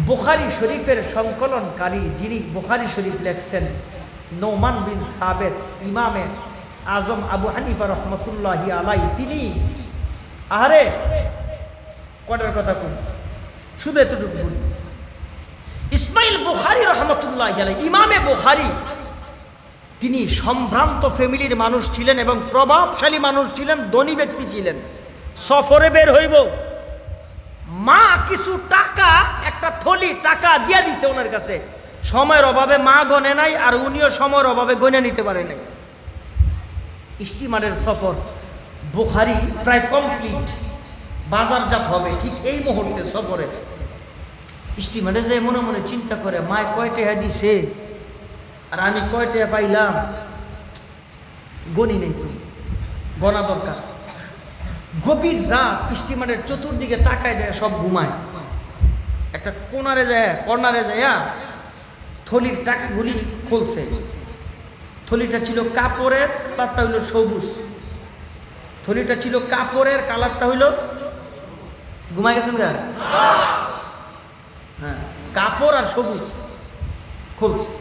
বুখারী শরীফের সংকলনকারী যিনি বুখারী শরীফ লেখছেন, নোমান বিন সাবেত, ইমামে আজম আবু হানিফা রহমতুল্লাহি আলাই, তিনি আহারে কটার কথা কোন, শুধু এতটুকু বলি, ইসমাইল বুখারী রহমতুল্লাহি আলাই, ইমামে বুখারী, তিনি সম্ভ্রান্ত ফ্যামিলির মানুষ ছিলেন এবং প্রভাবশালী মানুষ ছিলেন, ধনী ব্যক্তি ছিলেন। সফরে বের হইব, মা কিছু টাকা, একটা থলি টাকা দিয়া দিছে ওনার কাছে। সময়ের অভাবে মা গনে নাই, আর উনিও সময়ের অভাবে গনে নিতে পারে নাই। স্টিমারের সফর, বুখারী প্রায় কমপ্লিট, বাজারজাত হবে ঠিক এই মুহূর্তে সফরে। স্টিমারে যে মনে মনে চিন্তা করে, মায় কয় টাকা দিছে আর আমি কয় টাকা পাইলাম, গনি নেই, তো গনা দরকার। গভীর রাত, স্টিমারের চতুর্দিকে তাকায় দেয়, সব ঘুমায়। একটা কর্নারে যায় থলির টাকাগুলি খুলছে। থলিটা ছিল কাপড়ের, কালারটা হইল সবুজ। থলিটা ছিল কাপড়ের, কালারটা হইল, ঘুমায় গেছেন গা? হ্যাঁ, কাপড় আর সবুজ খুলছে।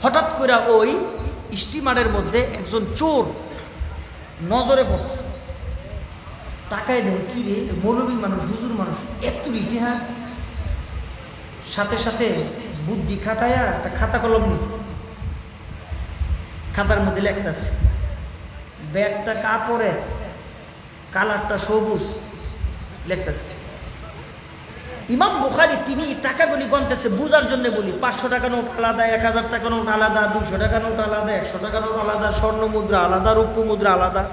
হঠাৎ করে ওই স্টিমারের মধ্যে একজন চোর নজরে পড়ছে। তাকায় দেয়, কি রে, মৌলবী মানুষ, হুজুর মানুষ, এত ইতিহাস। সাথে সাথে বুদ্ধি খাটায়া একটা খাতা কলম নিছে, খাতার মধ্যে লেখতেছে, ব্যাগটা কাপড়ের, কালারটা সবুজ, লেখতেছে। ইমাম বুখারী তিনি টাকাগুলি গণতেছে, বুঝার জন্য বলি। 500 টাকা নোট আলাদা, 1000 টাকা নোট আলাদা, 200 টাকা নোট আলাদা, 100 টাকা নোট আলাদা, স্বর্ণ মুদ্রা আলাদা, রৌপ্য মুদ্রা আলাদা।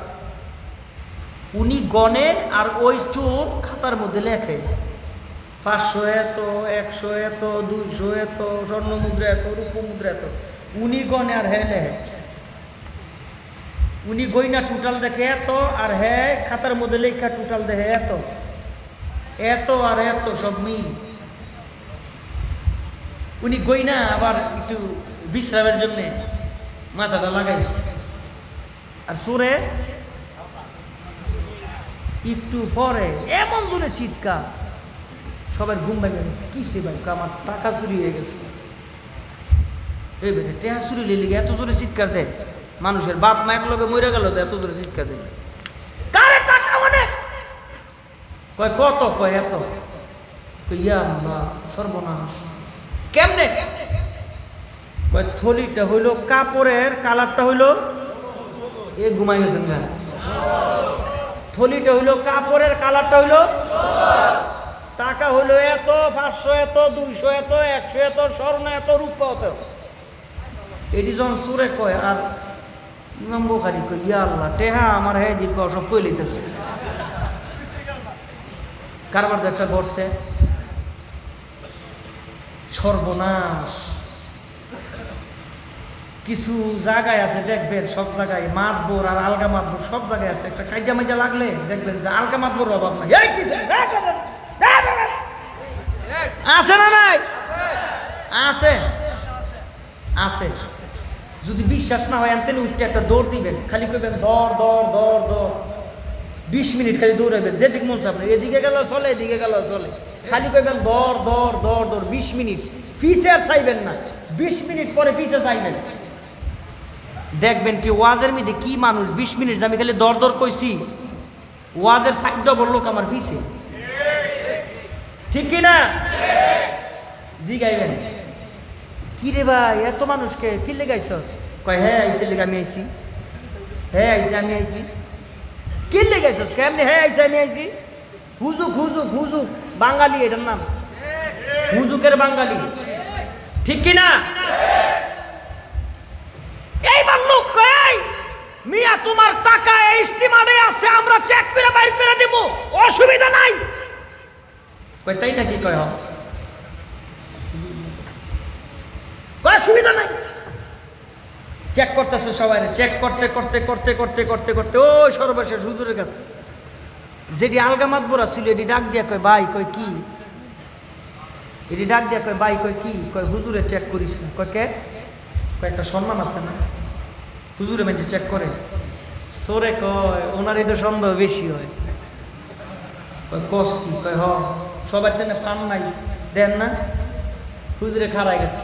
উনি গনে আর ওই চোর খাতার মধ্যে লেখে 500 এত, 100 এত, 200 এত, স্বর্ণ মুদ্রা এত, রৌপ্য মুদ্রা এত। উনি গনে আর হ্যাঁ লেখে। উনি গইনা টোটাল দেখে এত, আর হ্যাঁ খাতার মধ্যে লেখা টোটাল দেখে এত, এত আর এত সব মিল। উনি গইনা আবার একটু বিশ্রামের জন্য মাথাটা লাগাইছে। আর চোরে একটু পরে এমন জোরে চিৎকার, সবার ঘুম ভেঙে গেছে। কিসে ভাই, আমার টাকা চুরি হয়ে গেছে। এই বেটা টাকা চুরি লেগে এত জোরে চিৎকার দেয়, মানুষের বাপ মা এক লোকে মরে গেল, এত জোরে চিৎকার দেয়। কারে টাকা অনেক, কয় কত, কয় এত, ইয়া আল্লাহ সর্বনাশ। কেমনে? কয় থলিটা হইল কাপড়ের, কালারটা হইল, এ ঘুমাই গেছেন না, থলিটা হইল কাপড়ের, কালারটা হইল, টাকা হইল এত, 500 এত, 200 এত, 100 এত, স্বর্ণ এত, রূপা এত। এটি যখন সুরে কয়, আর ইমাম বুখারী কয়, ইয়া আল্লাহ টেহা আমার হ্যাঁ দিক সব কই লইতেছে। কারবার একটা ঘটছে, সর্বনাশ। কিছু জায়গায় আছে দেখবেন, সব জায়গায় মাতবর আর আলগা মাতবর সব জায়গায় আছে। একটা কাইজা মাইজা লাগলে দেখবেন যে আলগা মাতবর অভাব নাই। আছে না নাই? আছে, আছে। যদি বিশ্বাস না হয় আনতেন উঠতে একটা দৌড় দিবেন, খালি কইবেন দৌড় দৌড় দৌড় দৌড়, 20 মিনিট খালি দৌড়াবেন, যেদিক মন চাপে, এদিকে গেল চলে, এদিকে গেল চলে, খালি কইবেন দৌড় দৌড় দৌড় দৌড়। 20 মিনিট ফিসে আর চাইবেন না, 20 মিনিট পরে ফিসে চাইবেন। দেখবেন কি ওয়াজের মধ্যে কি মানুষ, 20 মিনিট আমি খালি দর দর কইছি, ওয়াজের সাইডটা বললো আমার ফিসে, ঠিক কিনা? জি গাইবেন, কি রে ভাই এত মানুষকে কি লেগাইছ? কয় হ্যাঁ আইসে লেগে আমি আইছি, হ্যাঁ আইসি আমি আইছি। কি লেগাইছ? কেমনি? হ্যাঁ আইসি আমি আইছি। হুজুক হুজুক হুজুক, বাঙালি এটার নাম, হুজুকের বাঙালি, ঠিক কিনা? এইবার লোক কয়, মিয়া তোমার টাকা এই স্টিমারে আছে, আমরা চেক করে বাইর করে দেব, অসুবিধা নাই। কয় তাই নাকি? কয় হ, কয় অসুবিধা নাই। চেক করতেছে সবাই, চেক করতে করতে করতে করতে করতে করতে ওই সর্বশেষ হুজুরের কাছে, যেটি আলগা মাতবরা ছিল, এটি ডাক দিয়া কয় ভাই, কয় কি? এটি ডাক দিয়া কয় ভাই, কয় কি? কয় হুজুরে চেক করিস না। কয় কে? কয় একটা সম্মান আছে না, হুজুরে মেঝে চেক করে। সোরে কয় ওনারই তো সন্দেহ বেশি হয়। কয় কস কি? কয় হ, সবাই তেনে পান নাই, দেন না? হুজুরে খাড়াই গেছে,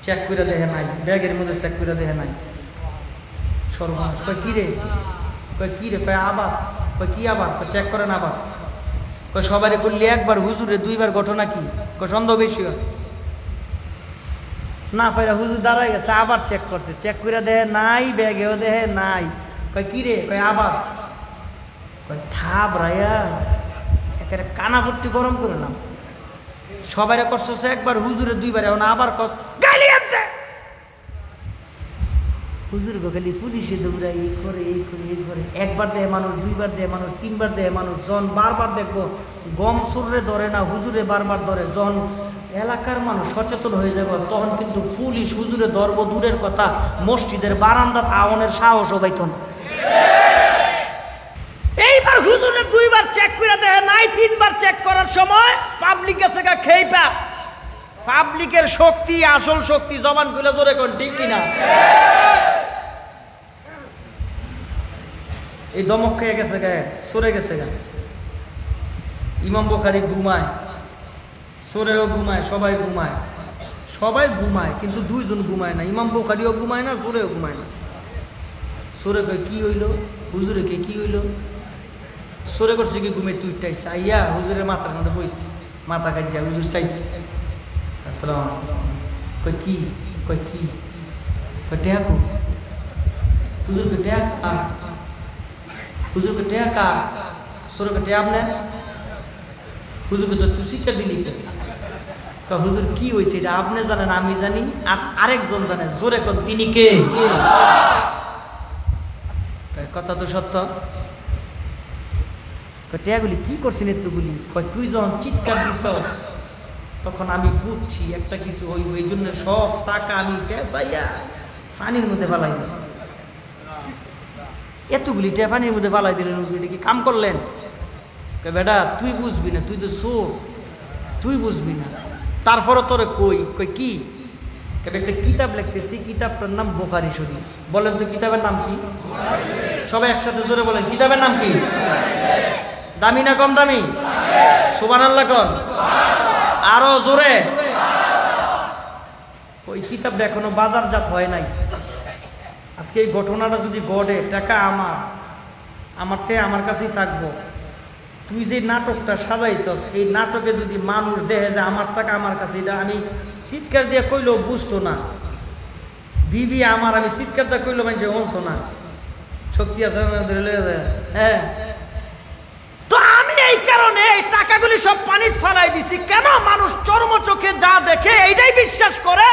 চেক করে দেখে নাই, ব্যাগের মধ্যে চেক করে দেখে নাই। সর্বনাশ। কয় কি রে? কয় কি রে? কয় আবার। কয় কি আবার? কয় চেক করেন আবার। কয় সবারই করলে একবার, হুজুরে দুইবার, ঘটনা কি? কয় সন্দেহ বেশি হয় না। পাইরা হুজুর দাঁড়াই গেছে, আবার চেক করছে, চেক করে দেহে নাই, ব্যাগেও দেহে নাই। কয় কি রে? কয় আবার। কয় থাপ রায়া একেবারে কানাপট্টি গরম করে নাম। সবাইরে করছে একবার, হুজুরে দুইবার, এখন আবার কস গালি আনতে। হুজুর গালি পুলিশে দৌড়ায়, এই করে এই করে এই করে। একবার দেয় মানুষ, দুইবার দেয় মানুষ, তিনবার দেয় মানুষ। জন বারবার দেখবো গম সুরে ধরে না, হুজুরে বারবার ধরে। জন এলাকার মানুষ সচেতন হয়ে যাব, তখন কিন্তু পুলিশ হুজুরে ধরবো দূরের কথা, মসজিদের বারান্দাত আওয়ানের সাহসও পাইত না। এইবার হুজুরে দুইবার চেক করে দেয় নাই, তিনবার চেক করার সময় পাবলিক গেছে গা খেই পা। পাবলিকের শক্তি আসল শক্তি, জবান খুলে জোরে কোন ঠিক কিনা? এই দমক খেয়ে গেছে গায়ে, সরে গেছে গা। ইমাম বুখারী ঘুমায়, সরেও ঘুমায়, সবাই ঘুমায়, সবাই ঘুমায়, কিন্তু দুইজন ঘুমায় না। ইমাম বুখারীও ঘুমায় না, সরেও ঘুমায় না। সরে কয় কি হইল? হুজুরে কে কি হইল? সরে করছে কি ঘুমে তুই টাইছে আইয়া হুজুরের মাথার মধ্যে বইছে, মাথা কাটিয়া হুজুর চাইছে। আসসালামু আলাইকুম। কয় কি? কয় কি? কয় টেহাকু। হুজুরকে টেহাক আ, হুজুরকে টেহাক আ। সরকে টেহাব নেন। হুজুরকে তো তুই শিক্ষা দিলি কে? কয় হুজুর কি হয়েছে এটা আপনি জানেন, আমি জানি, আর আরেকজন জানে। জোরে কর তিনি কে? কথা তো সত্য। টেয়াগুলি কি করছেন এতগুলি? কয় তুই যখন চিৎকার দিছস তখন আমি বুঝছি একটা কিছু হইব, এই জন্য সব টাকা আমি পেঁচাইয়া পানির মধ্যে ফালাই দিছি। এতগুলি টাকা পানির মধ্যে ফালাই দিলেন হুজুর, এটা কি কাম করলেন? কয় বেটা তুই বুঝবি না, তুই তো চোর, তুই বুঝবি না। তারপরও তোরে কই। কই কি? একটা কিতাব লিখতেছি, কিতাবটার নাম বুখারী শরীফ। বলেন তো কিতাবের নাম কি? সবাই একসাথে জোরে বলেন, কিতাবের নাম কি? দামি না কম দামি? সুবহানাল্লাহ কোন? আরো জোরে। ওই কিতাবটা এখনো বাজারজাত হয় নাই। আজকে এই ঘটনাটা যদি ঘটে, টাকা আমারটা আমার কাছেই থাকবো। তুই যে নাটকটা সাজাইছস, এই নাটকে যদি মানুষ দেখে যে আমার টাকা আমার কাছে, এটা আমি চিৎকার দিয়ে কইলেও বুঝতো না। বিবি আমার, আমি চিৎকার দিয়ে কইলেও মানে অন্ত না। শক্তি আছে হ্যাঁ। তো আমি এই কারণে এই টাকাগুলি সব পানিতে ফালাই দিছি। কেন? মানুষ চর্ম চোখে যা দেখে এইটাই বিশ্বাস করে,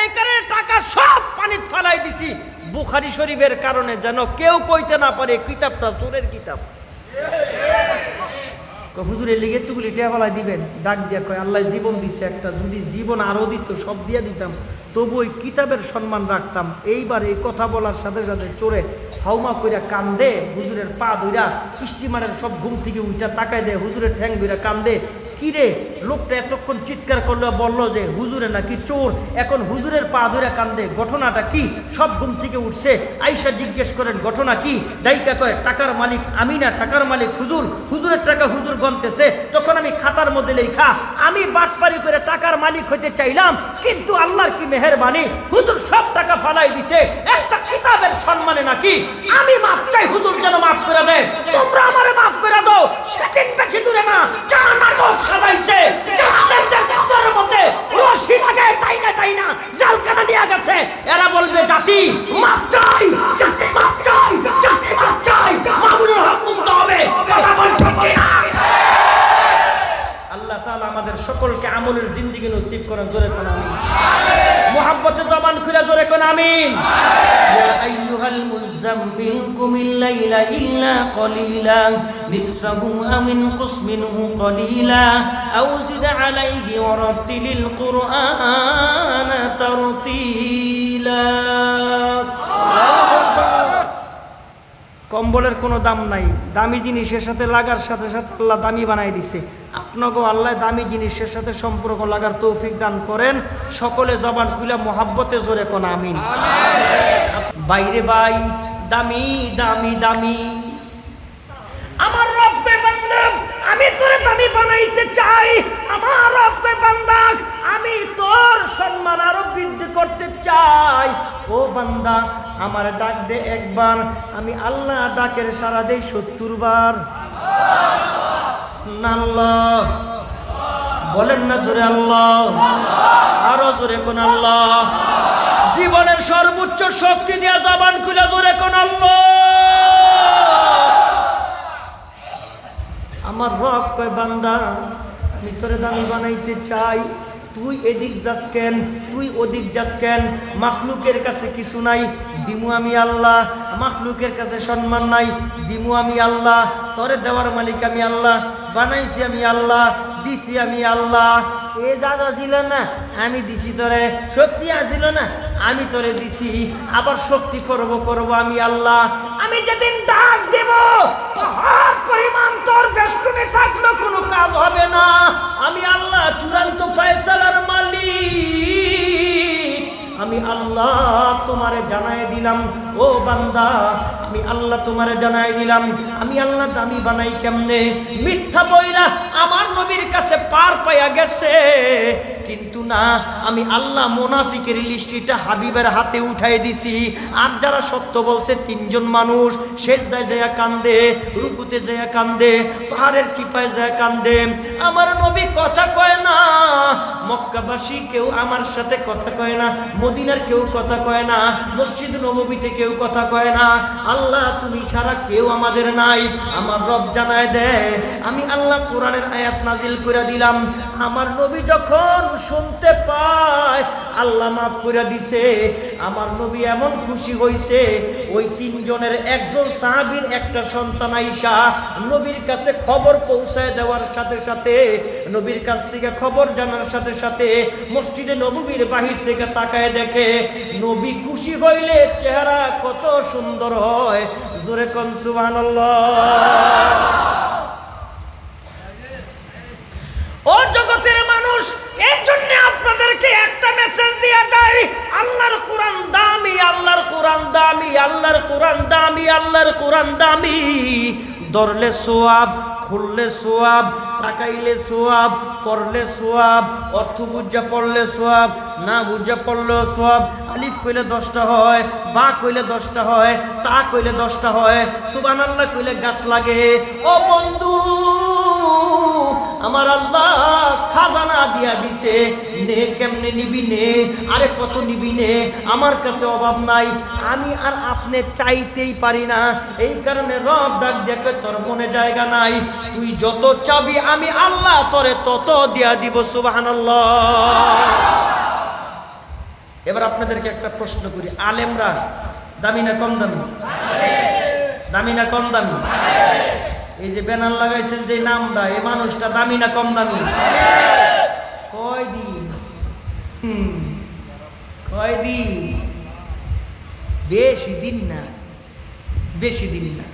এই কারণে টাকা সব পানিতে ফালাই দিছি বুখারী শরীফের কারণে, যেন কেউ কইতে না পারে কিতাবটা চোরের কিতাব। হুজুর এর লিগে এতগুলি টেয়া ফালাই দিবেন? ডাক দিয়া কয় আল্লাহ জীবন দিছে একটা, যদি জীবন আরো দিত সব দিয়া দিতাম, তবু ওই কিতাবের সম্মান রাখতাম। এইবার এই কথা বলার সাথে সাথে চোরে হাউমা কইরা কান্দে, হুজুরের পা ধইরা স্টিমারের সব ঘুম থেকে উইটা তাকায় দেয়, হুজুরের ঠ্যাং ধইরা কান্দে। কিরে লোকটা এতক্ষণ চিৎকার করলো, বললো যে হুজুরে নাকি চোর, এখন হুজুরের পা ধরে কান্দে, ঘটনাটা কি? সব ঘুম থেকে উঠছে, আইসা জিজ্ঞেস করেন ঘটনা কি? ডাইকা কয় টাকার মালিক আমি না, টাকার মালিক হুজুর, হুজুরের টাকা হুজুর গনতেছে। তখন আমি খাতার মধ্যে লেখা, আমি বাটপারি করে টাকার মালিক হইতে চাইলাম, কিন্তু আল্লাহর কি মেহেরবানি, হুজুর সব টাকা ফালাই দিছে একটা কিতাবের সম্মানে নাকি। আমি মাপ চাই, হুজুর যেন মাফ করে দেয়, তোমরা আমারে মাফ করে দাও। সেদিন বেশি দূরে না, যা নাটক সাজাইছে, জাহান্নামের কবরের মধ্যে রশি লাগায় টাইনা জালখানা নিয়ে গেছে, এরা বলবে জাতি মাপ চাই, জাতি মাপ চাই, জাতি মাপ চাই, মামুনুল হক মুক্ত হবে। কথা বল ঠিক কিনা? আল্লাহ তাআলা আমাদের সকলকে আমলের জিন্দেগি নসিব করেন। জোরে কোন আমিন। মুহাব্বতে জবান খুলে জোরে কোন আমিন। ইয়া আইয়ুহাল মুযাম্মিল কুমিল লাইলা ইল্লা কলিলা নিসফাহু আও ইনকুস মিনহু কলিলা আও জিদ আলাইহি ওয়ারাতিলিল কুরআনা তারতিলা। কম্বলের কোনো দাম নাই, দামি জিনিসের সাথে লাগার সাথে সাথে আল্লাহ দামি বানাই দিছে। আপনাকেও আল্লাহ দামি জিনিসের সাথে সম্পর্ক লাগার তৌফিক দান করেন। সকলে জবান খুলে মোহাব্বতে জোরে কোন আমিন। বাইরে ভাই দামি দামি দামি, আমার রব কয় বান্দা আমি তোরে দামি বানাইতে চাই। আমার রব কয় বান্দা আমি তোর সম্মান আরো বৃদ্ধি করতে চাই। ও বান্দা আমার ডাক দে একবার, আমি আল্লাহ ডাকের সাড়া দেই 70 বার। আল্লাহ বলেন না জোরে আল্লাহ, আরো জোরে কোন আল্লাহ। জীবনের সর্বোচ্চ শক্তি দিয়া জবান খুলে জোরে কোন আল্লাহ। আমার রব কয় বান্দা আমি তোরে দামি বানাইতে চাই, তুই এদিক যাস কেন, তুই ওদিক যাস কেন? মাখলুকের কাছে কিছু নাই, দিমু আমি আল্লাহ। মাখলুকের কাছে সম্মান নাই, দিমু আমি আল্লাহ। তোরে দেওয়ার মালিক আমি আল্লাহ, বানাইছি আমি আল্লাহ, দিছি আমি আল্লাহ। এ দাদা ছিল না আমি দিছি তোরে, শক্তি আসিল না আমি তোরে দিছি, আবার শক্তি করব আমি আল্লাহ। আমি যেদিন ডাক দেব পাহাড় পরিমাণ তোর বেষ্টনে থাকলো কোনো কাজ হবে না। আমি আল্লাহ চূড়ান্ত ফয়সালার মালিক, আমি আল্লাহ তোমারে জানাই দিলাম। ও বান্দা আমি আল্লাহ তোমারে জানাই দিলাম, আমি আল্লাহ দামি বানাই কেমনে? মিথ্যা বইলা আমার নবীর কাছে পার পাইয়া গেছে, কিন্তু না আমি আল্লাহ মুনাফিকের লিস্টিটা হাবিবের হাতে উঠাই দিছি। আর যারা সত্য বলছে 3 জন মানুষ, সেজদায় যায় কান্দে, রুকুতে যায় কান্দে, পাহাড়ের চিপায় যায় কান্দে। আমার নবী কথা কয় না, মক্কাবাসী কেউ আমার সাথে কথা কয় না, মদিনার কেউ কথা কয় না, মসজিদ নববীতে কেউ কথা কয় না। আল্লাহ তুমি ছাড়া কেউ আমাদের নাই। আমার রব জানায় দেয়, আমি আল্লাহ কোরআনের আয়াত নাজিল করে দিলাম। আমার নবী যখন শুনতে পায় আল্লাহ মাফ করে দিছে, আমার নবী এমন খুশি হইছে, ওই 3 জনের একজন সাহাবীর একটা সন্তান আইসা নবীর কাছে খবর পৌঁছায় দেওয়ার সাথে সাথে, নবীর কাছ থেকে খবর জানার সাথে সাথে মসজিদে নববীর বাহির থেকে তাকায় দেখে নবী খুশি হইলে চেহারা কত সুন্দর হয়। জোরে কোন সুবহানাল্লাহ। ও জগতের মানুষ, এই জন্য আপনাদেরকে একটা মেসেজ দেয়া যায়, আল্লাহর কোরআন দামি, আল্লাহর কোরআন দামি, আল্লাহর কোরআন দামি, আল্লাহর কোরআন দামি। ধরলে সোয়াব, খুললে সোয়াব, তাকাইলে সোয়াব, পড়লে সোয়াব, অর্থ বুঝা পড়লে সোয়াব, না বুঝা পড়লেও সোয়াব। আলিফ কইলে 10টা হয়, বা কইলে 10টা হয়, তা কইলে 10টা হয়, সুবহানাল্লাহ কইলে গাছ লাগে। ও বন্ধু আমার আল্লাহ খাজানা দিয়া দিছে, নে কেমনে নিবি নে, আরে কত নিবি নে, আমার কাছে অভাব নাই, আমি আর আপনি চাইতেই পারি না। এই কারণে রব ডাক দেখে তোর মনে জায়গা নাই, তুই যত চাবি আমি আল্লাহ তোরে তত দিয়া দিব। সুবহানাল্লাহ। এবার আপনাদেরকে একটা প্রশ্ন করি, আলেমরা দামি না কম দামি? দামি না কম দামি? এই যে ব্যানার লাগাইছেন যে নামটা, এই মানুষটা দামি না কম দামি? কয়দিন? কয়দিন? বেশি দিন না, বেশি দিন না।